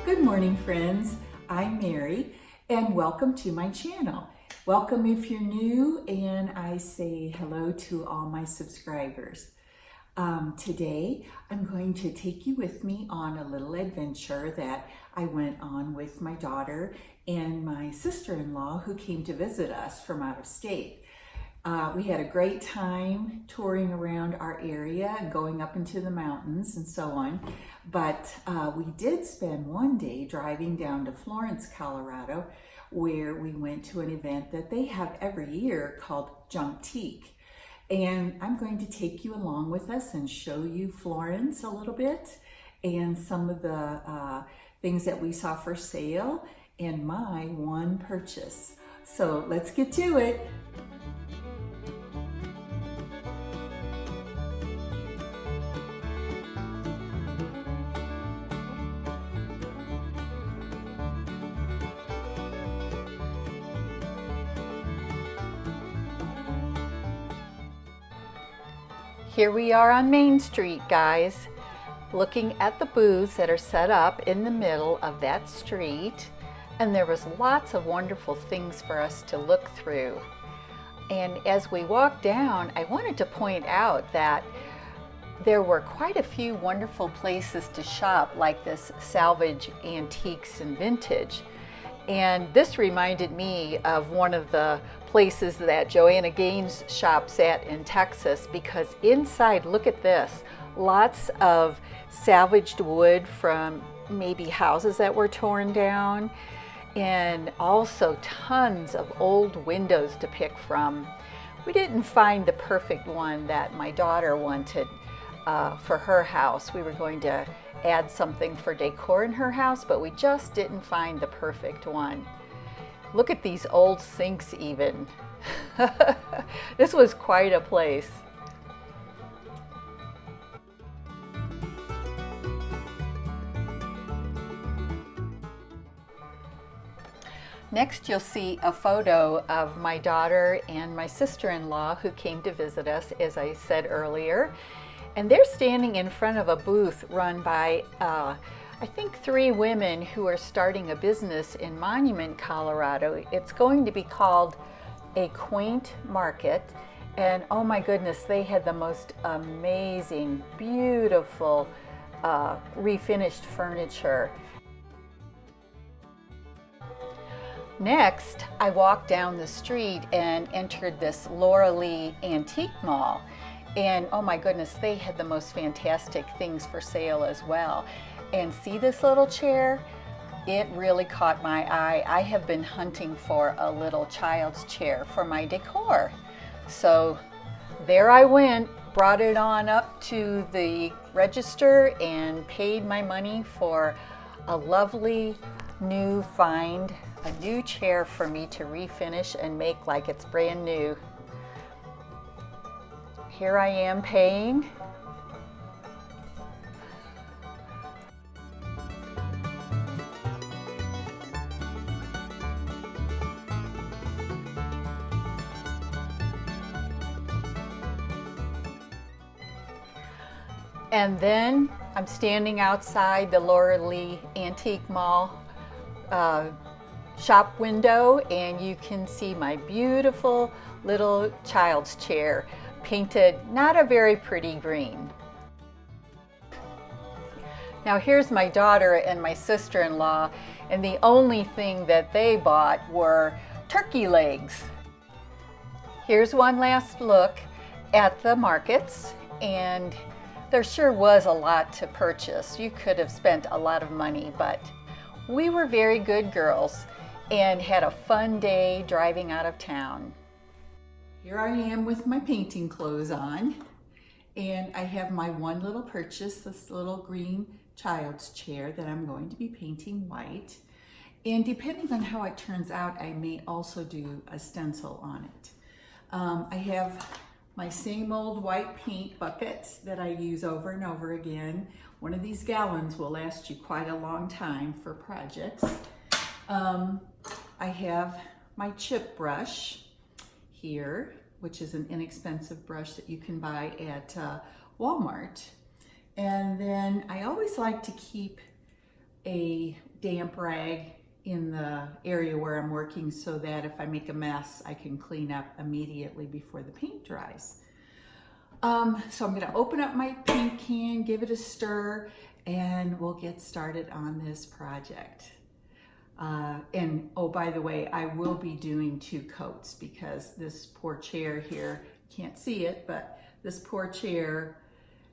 Good morning, friends. I'm Mary, and welcome to my channel. Welcome if you're new, and I say hello to all my subscribers. Today, I'm going to take you with me on a little adventure that I went on with my daughter and my sister-in-law who came to visit us from out of state. We had a great time touring around our area and going up into the mountains and so on. But we did spend one day driving down to Florence, Colorado, where we went to an event that they have every year called Junktique. And I'm going to take you along with us and show you Florence a little bit and some of the things that we saw for sale and my one purchase. So let's get to it. Here we are on Main Street, guys, looking at the booths that are set up in the middle of that street. And there was lots of wonderful things for us to look through. And as we walked down, I wanted to point out that there were quite a few wonderful places to shop, like this salvage, antiques, and vintage. And this reminded me of one of the places that Joanna Gaines shops at in Texas, because inside, look at this, lots of salvaged wood from maybe houses that were torn down, and also tons of old windows to pick from. We didn't find the perfect one that my daughter wanted for her house. We were going to add something for decor in her house, but we just didn't find the perfect one. Look at these old sinks even. This was quite a place. Next, you'll see a photo of my daughter and my sister-in-law who came to visit us, as I said earlier. And they're standing in front of a booth run by I think 3 women who are starting a business in Monument, Colorado. It's going to be called A Quaint Market. And oh my goodness, they had the most amazing, beautiful, refinished furniture. Next, I walked down the street and entered this Laura Lee Antique Mall. And oh my goodness, they had the most fantastic things for sale as well. And see this little chair? It really caught my eye. I have been hunting for a little child's chair for my decor. So there I went, brought it on up to the register and paid my money for a lovely new find, a new chair for me to refinish and make like it's brand new. Here I am paying. And then I'm standing outside the Laura Lee Antique Mall shop window, and you can see my beautiful little child's chair, painted not a very pretty green. Now here's my daughter and my sister-in-law, and the only thing that they bought were turkey legs. Here's one last look at the markets, and there sure was a lot to purchase. You could have spent a lot of money, but we were very good girls and had a fun day driving out of town. Here I am with my painting clothes on, and I have my one little purchase, this little green child's chair that I'm going to be painting white. And depending on how it turns out, I may also do a stencil on it. I have my same old white paint buckets that I use over and over again. One of these gallons will last you quite a long time for projects. I have my chip brush here, which is an inexpensive brush that you can buy at Walmart. And then I always like to keep a damp rag in the area where I'm working so that if I make a mess, I can clean up immediately before the paint dries. So I'm gonna open up my paint can, give it a stir, and we'll get started on this project. And oh, by the way, I will be doing 2 coats because this poor chair here, can't see it, but this poor chair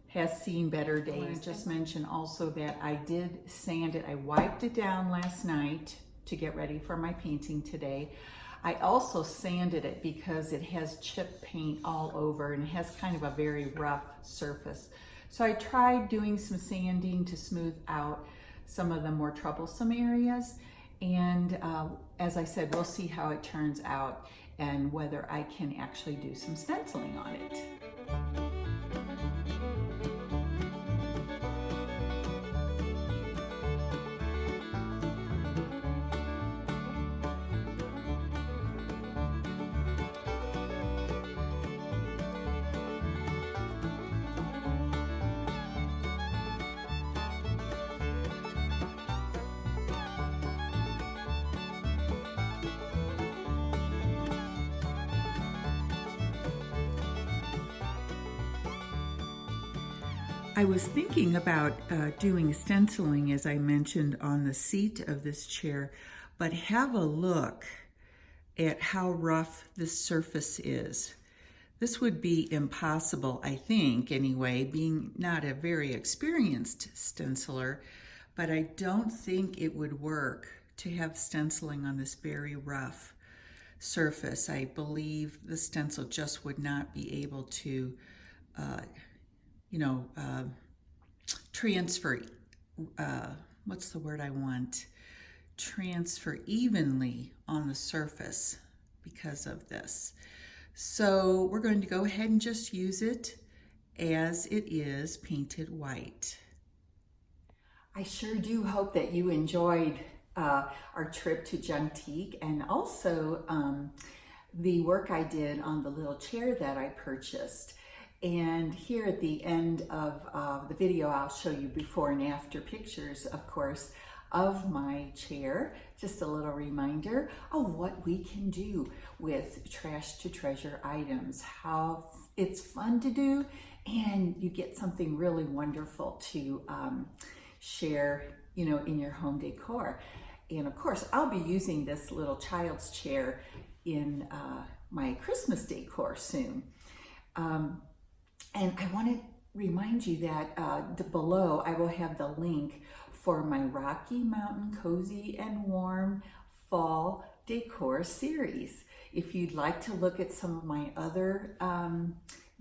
has seen better days. I want to just mention also that I did sand it. I wiped it down last night to get ready for my painting today. I also sanded it because it has chip paint all over and it has kind of a very rough surface. So I tried doing some sanding to smooth out some of the more troublesome areas. And as I said, we'll see how it turns out and whether I can actually do some stenciling on it. I was thinking about doing stenciling, as I mentioned, on the seat of this chair, but have a look at how rough this surface is. This would be impossible, I think, anyway, being not a very experienced stenciler, but I don't think it would work to have stenciling on this very rough surface. I believe the stencil just would not be able to transfer, what's the word I want? Transfer evenly on the surface because of this. So we're going to go ahead and just use it as it is painted white. I sure do hope that you enjoyed our trip to Junktique and also the work I did on the little chair that I purchased. And here at the end of the video, I'll show you before and after pictures, of course, of my chair. Just a little reminder of what we can do with trash to treasure items, how it's fun to do, and you get something really wonderful to share, in your home decor. And of course, I'll be using this little child's chair in my Christmas decor soon. And I want to remind you that below I will have the link for my Rocky Mountain Cozy and Warm Fall Decor series. If you'd like to look at some of my other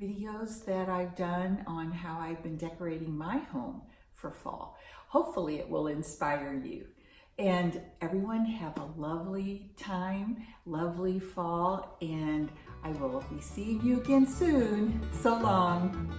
videos that I've done on how I've been decorating my home for fall, hopefully it will inspire you. And everyone have a lovely time, lovely fall, and I will be seeing you again soon. So long.